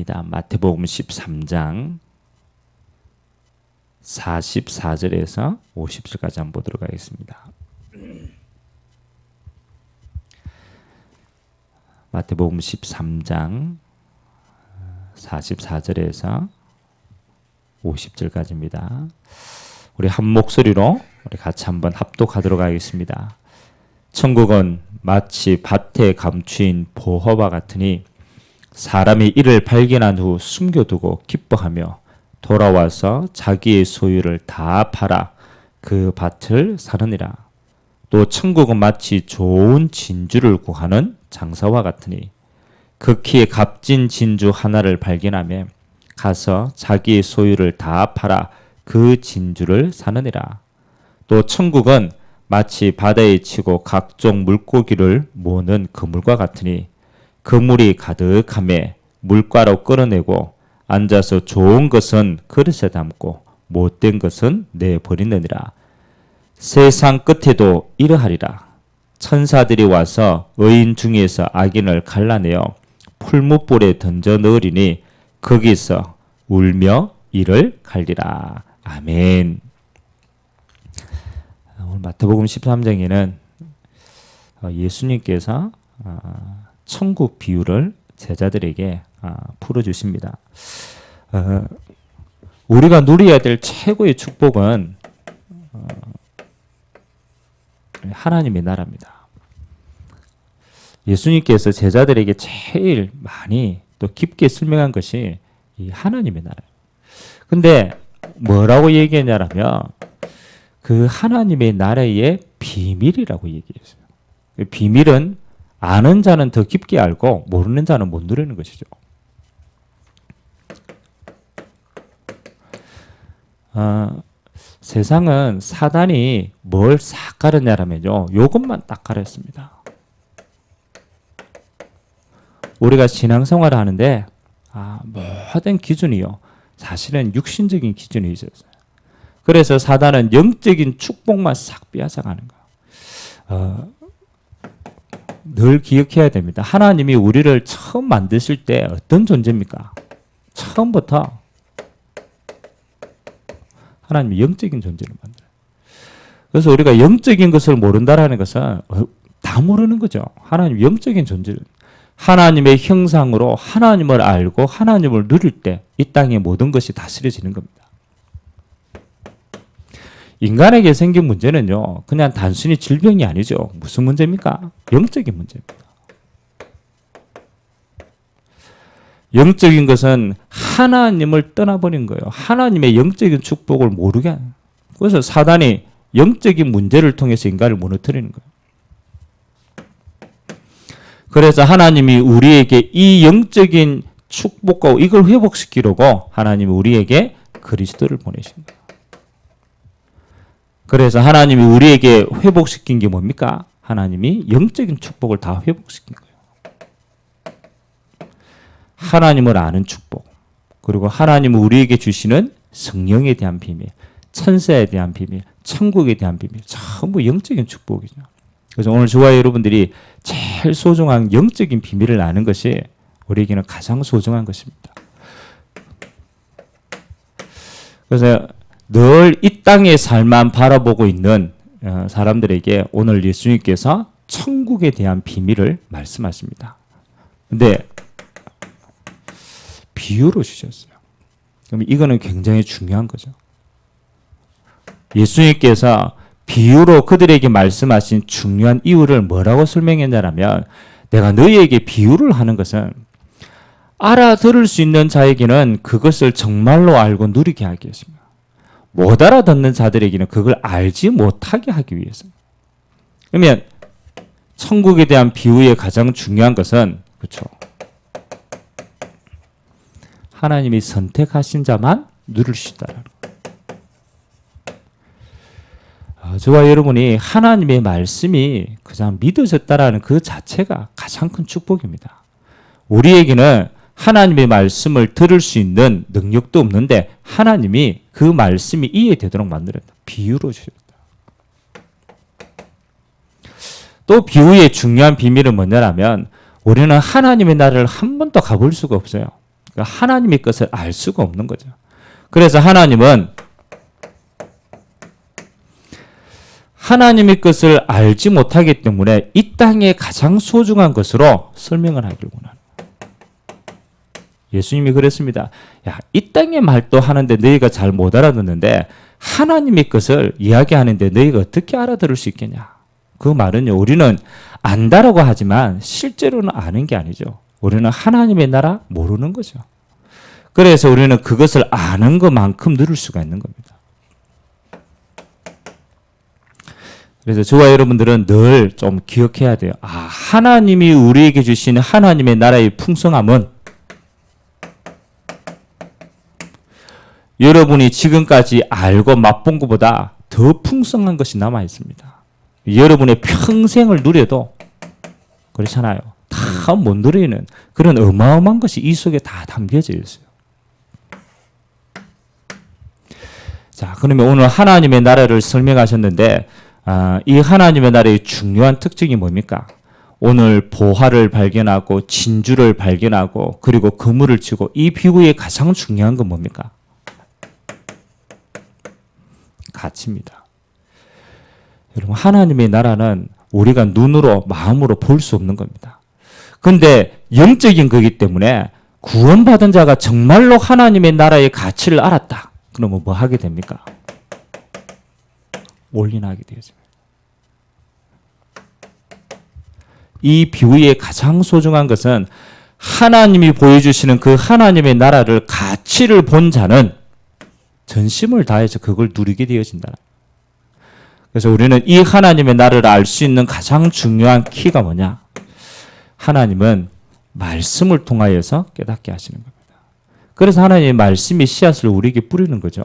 하겠습니다. 마태복음 13장 44절에서 50절까지 한번 보도록 하겠습니다. 마태복음 13장 44절에서 50절까지입니다. 우리 한 목소리로 우리 같이 한번 합독하도록 하겠습니다. 천국은 마치 밭에 감추인 보화와 같으니 사람이 이를 발견한 후 숨겨두고 기뻐하며 돌아와서 자기의 소유를 다 팔아 그 밭을 사느니라. 또 천국은 마치 좋은 진주를 구하는 장사와 같으니 극히 값진 진주 하나를 발견하며 가서 자기의 소유를 다 팔아 그 진주를 사느니라. 또 천국은 마치 바다에 치고 각종 물고기를 모으는 그물과 같으니 그물이 가득하며 물가로 끌어내고 앉아서 좋은 것은 그릇에 담고 못된 것은 내버리느니라. 세상 끝에도 이러하리라. 천사들이 와서 의인 중에서 악인을 갈라내어 풀무불에 던져 넣으리니 거기서 울며 이를 갈리라. 아멘. 오늘 마태복음 13장에는 예수님께서 천국 비유를 제자들에게 풀어주십니다. 우리가 누려야 될 최고의 축복은 하나님의 나라입니다. 예수님께서 제자들에게 제일 많이 또 깊게 설명한 것이 이 하나님의 나라예요. 근데 뭐라고 얘기했냐면 그 하나님의 나라의 비밀이라고 얘기했어요. 그 비밀은 아는 자는 더 깊게 알고 모르는 자는 못 누리는 것이죠. 세상은 사단이 뭘 싹 가르냐라면요, 요것만 딱 가르쳤습니다. 우리가 신앙생활을 하는데 모든 기준이요, 사실은 육신적인 기준이 있었어요. 그래서 사단은 영적인 축복만 싹 빼앗아가는 거예요. 늘 기억해야 됩니다. 하나님이 우리를 처음 만드실 때 어떤 존재입니까? 처음부터 하나님이 영적인 존재를 만들어요. 그래서 우리가 영적인 것을 모른다라는 것은 다 모르는 거죠. 하나님 영적인 존재를, 하나님의 형상으로 하나님을 알고 하나님을 누릴 때 이 땅의 모든 것이 다스려지는 겁니다. 인간에게 생긴 문제는요, 그냥 단순히 질병이 아니죠. 무슨 문제입니까? 영적인 문제입니다. 영적인 것은 하나님을 떠나버린 거예요. 하나님의 영적인 축복을 모르게 하는 거예요. 그래서 사단이 영적인 문제를 통해서 인간을 무너뜨리는 거예요. 그래서 하나님이 우리에게 이 영적인 축복과 이걸 회복시키려고 하나님이 우리에게 그리스도를 보내신 거예요. 그래서 하나님이 우리에게 회복시킨 게 뭡니까? 하나님이 영적인 축복을 다 회복시킨 거예요. 하나님을 아는 축복, 그리고 하나님은 우리에게 주시는 성령에 대한 비밀, 천사에 대한 비밀, 천국에 대한 비밀, 전부 영적인 축복이죠. 그래서 오늘 저와 여러분들이 제일 소중한 영적인 비밀을 아는 것이 우리에게는 가장 소중한 것입니다. 그래서 늘 이 땅의 삶만 바라보고 있는 사람들에게 오늘 예수님께서 천국에 대한 비밀을 말씀하십니다. 근데 비유로 주셨어요. 그럼 이거는 굉장히 중요한 거죠. 예수님께서 비유로 그들에게 말씀하신 중요한 이유를 뭐라고 설명했냐면, 내가 너희에게 비유를 하는 것은 알아들을 수 있는 자에게는 그것을 정말로 알고 누리게 하기 위해서입니다. 못 알아듣는 자들에게는 그걸 알지 못하게 하기 위해서입니다. 그러면 천국에 대한 비유의 가장 중요한 것은, 그렇죠, 하나님이 선택하신 자만 누릴 수 있다는 거예요. 저와 여러분이 하나님의 말씀이 그냥 믿어졌다라는 그 자체가 가장 큰 축복입니다. 우리에게는 하나님의 말씀을 들을 수 있는 능력도 없는데 하나님이 그 말씀이 이해되도록 만들었다. 비유로 주셨다. 또 비유의 중요한 비밀은 뭐냐면, 우리는 하나님의 나라를 한 번도 가볼 수가 없어요. 그러니까 하나님의 것을 알 수가 없는 거죠. 그래서 하나님은 하나님의 것을 알지 못하기 때문에 이 땅의 가장 소중한 것으로 설명을 하길 원하는 거예요. 예수님이 그랬습니다. 야, 이 땅의 말도 하는데 너희가 잘 못 알아듣는데 하나님의 것을 이야기하는데 너희가 어떻게 알아들을 수 있겠냐. 그 말은요, 우리는 안다라고 하지만 실제로는 아는 게 아니죠. 우리는 하나님의 나라 모르는 거죠. 그래서 우리는 그것을 아는 것만큼 누릴 수가 있는 겁니다. 그래서 저와 여러분들은 늘 좀 기억해야 돼요. 하나님이 우리에게 주시는 하나님의 나라의 풍성함은 여러분이 지금까지 알고 맛본 것보다 더 풍성한 것이 남아 있습니다. 여러분의 평생을 누려도 그렇잖아요. 다 못 누리는 그런 어마어마한 것이 이 속에 다 담겨져 있어요. 자, 그러면 오늘 하나님의 나라를 설명하셨는데 이 하나님의 나라의 중요한 특징이 뭡니까? 오늘 보화를 발견하고 진주를 발견하고 그리고 그물을 치고 이 비유의 가장 중요한 건 뭡니까? 가치입니다. 여러분, 하나님의 나라는 우리가 눈으로 마음으로 볼 수 없는 겁니다. 근데 영적인 거기 때문에 구원받은 자가 정말로 하나님의 나라의 가치를 알았다. 그러면 뭐 하게 됩니까? 올인하게 되어집니다. 이 비유의 가장 소중한 것은 하나님이 보여주시는 그 하나님의 나라를 가치를 본 자는 전심을 다해서 그걸 누리게 되어진다. 그래서 우리는 이 하나님의 나라를 알 수 있는 가장 중요한 키가 뭐냐? 하나님은 말씀을 통하여서 깨닫게 하시는 겁니다. 그래서 하나님의 말씀이 씨앗을 우리에게 뿌리는 거죠.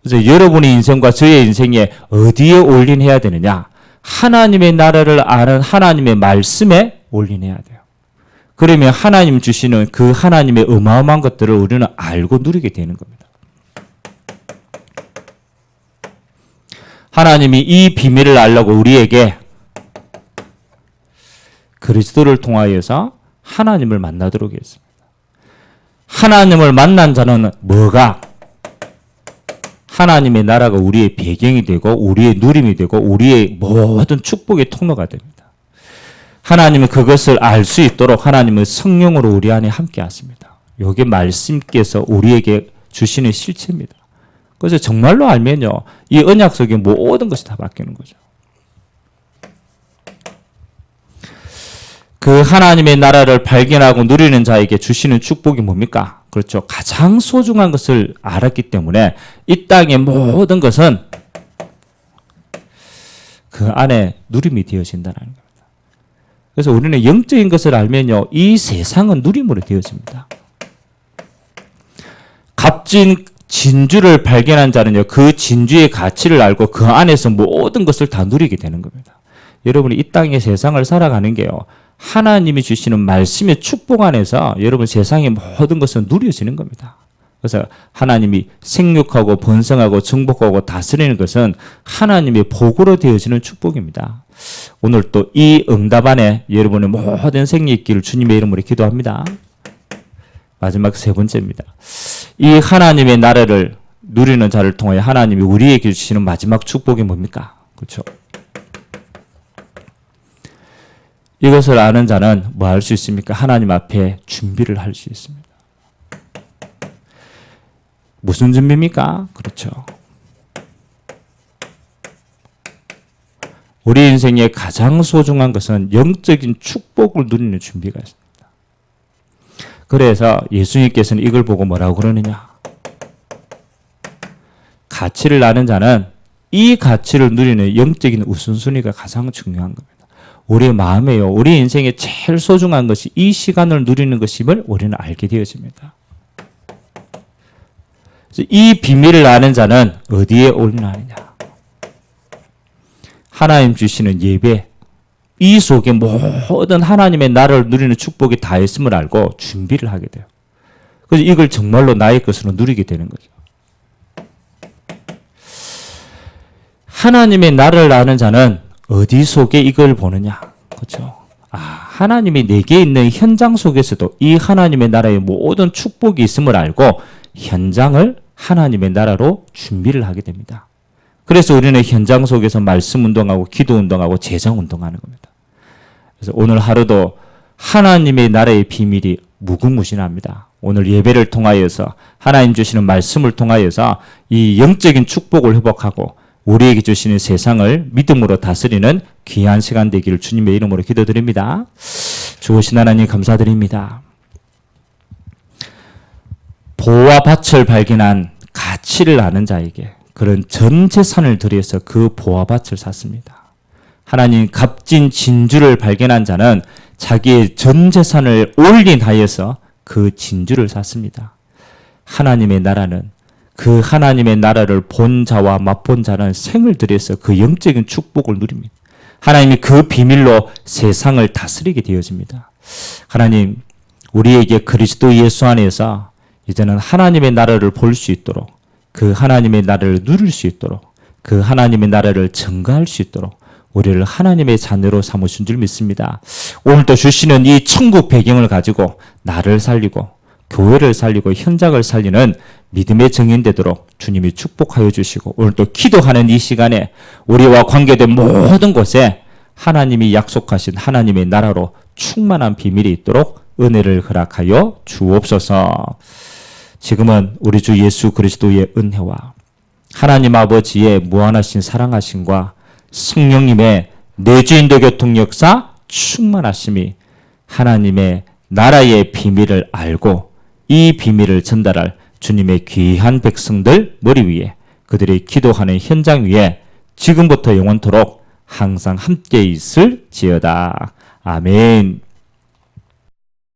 그래서 여러분의 인생과 저의 인생에 어디에 올인해야 되느냐? 하나님의 나라를 아는 하나님의 말씀에 올인해야 돼요. 그러면 하나님 주시는 그 하나님의 어마어마한 것들을 우리는 알고 누리게 되는 겁니다. 하나님이 이 비밀을 알려고 우리에게 그리스도를 통하여서 하나님을 만나도록 했습니다. 하나님을 만난 자는 뭐가? 하나님의 나라가 우리의 배경이 되고 우리의 누림이 되고 우리의 모든 축복의 통로가 됩니다. 하나님은 그것을 알 수 있도록 하나님은 성령으로 우리 안에 함께 하십니다. 이게 말씀께서 우리에게 주시는 실체입니다. 그래서 정말로 알면요, 이 언약 속에 모든 것이 다 바뀌는 거죠. 그 하나님의 나라를 발견하고 누리는 자에게 주시는 축복이 뭡니까? 그렇죠. 가장 소중한 것을 알았기 때문에 이 땅의 모든 것은 그 안에 누림이 되어진다는 겁니다. 그래서 우리는 영적인 것을 알면요, 이 세상은 누림으로 되어집니다. 값진 진주를 발견한 자는요, 그 진주의 가치를 알고 그 안에서 모든 것을 다 누리게 되는 겁니다. 여러분이 이 땅의 세상을 살아가는 게요, 하나님이 주시는 말씀의 축복 안에서 여러분 세상의 모든 것을 누려지는 겁니다. 그래서 하나님이 생육하고 번성하고 정복하고 다스리는 것은 하나님의 복으로 되어지는 축복입니다. 오늘 또 이 응답 안에 여러분의 모든 생이 있기를 주님의 이름으로 기도합니다. 마지막 세 번째입니다. 이 하나님의 나라를 누리는 자를 통해 하나님이 우리에게 주시는 마지막 축복이 뭡니까? 그렇죠. 이것을 아는 자는 뭐 할 수 있습니까? 하나님 앞에 준비를 할 수 있습니다. 무슨 준비입니까? 그렇죠. 우리 인생의 가장 소중한 것은 영적인 축복을 누리는 준비가 있습니다. 그래서 예수님께서는 이걸 보고 뭐라고 그러느냐? 가치를 아는 자는 이 가치를 누리는 영적인 우선순위가 가장 중요한 겁니다. 우리의 마음에요, 우리 인생의 제일 소중한 것이 이 시간을 누리는 것임을 우리는 알게 되어집니다. 이 비밀을 아는 자는 어디에 올인하느냐? 하나님 주시는 예배, 이 속에 모든 하나님의 나라를 누리는 축복이 다 있음을 알고 준비를 하게 돼요. 그래서 이걸 정말로 나의 것으로 누리게 되는 거죠. 하나님의 나라를 아는 자는 어디 속에 이걸 보느냐? 그렇죠? 하나님이 내게 있는 현장 속에서도 이 하나님의 나라의 모든 축복이 있음을 알고 현장을 하나님의 나라로 준비를 하게 됩니다. 그래서 우리는 현장 속에서 말씀 운동하고 기도 운동하고 제장 운동하는 겁니다. 그래서 오늘 하루도 하나님의 나라의 비밀이 무궁무진합니다. 오늘 예배를 통하여서 하나님 주시는 말씀을 통하여서 이 영적인 축복을 회복하고 우리에게 주시는 세상을 믿음으로 다스리는 귀한 시간 되기를 주님의 이름으로 기도드립니다. 주오신 하나님 감사드립니다. 보와 밭을 발견한 가치를 아는 자에게 그런 전 재산을 들여서 그 보와 밭을 샀습니다. 하나님 값진 진주를 발견한 자는 자기의 전 재산을 올인하여서 그 진주를 샀습니다. 하나님의 나라는 그 하나님의 나라를 본 자와 맛본 자는 생을 들여서 그 영적인 축복을 누립니다. 하나님이 그 비밀로 세상을 다스리게 되어집니다. 하나님, 우리에게 그리스도 예수 안에서 이제는 하나님의 나라를 볼 수 있도록 그 하나님의 나라를 누릴 수 있도록 그 하나님의 나라를 증거할 수 있도록 우리를 하나님의 자녀로 삼으신 줄 믿습니다. 오늘도 주시는 이 천국 배경을 가지고 나를 살리고 교회를 살리고 현장을 살리는 믿음의 증인 되도록 주님이 축복하여 주시고 오늘도 기도하는 이 시간에 우리와 관계된 모든 곳에 하나님이 약속하신 하나님의 나라로 충만한 비밀이 있도록 은혜를 허락하여 주옵소서. 지금은 우리 주 예수 그리스도의 은혜와 하나님 아버지의 무한하신 사랑하심과 성령님의 내주인도 교통 역사 충만하심이 하나님의 나라의 비밀을 알고 이 비밀을 전달할 주님의 귀한 백성들 머리 위에 그들의 기도하는 현장 위에 지금부터 영원토록 항상 함께 있을지어다. 아멘.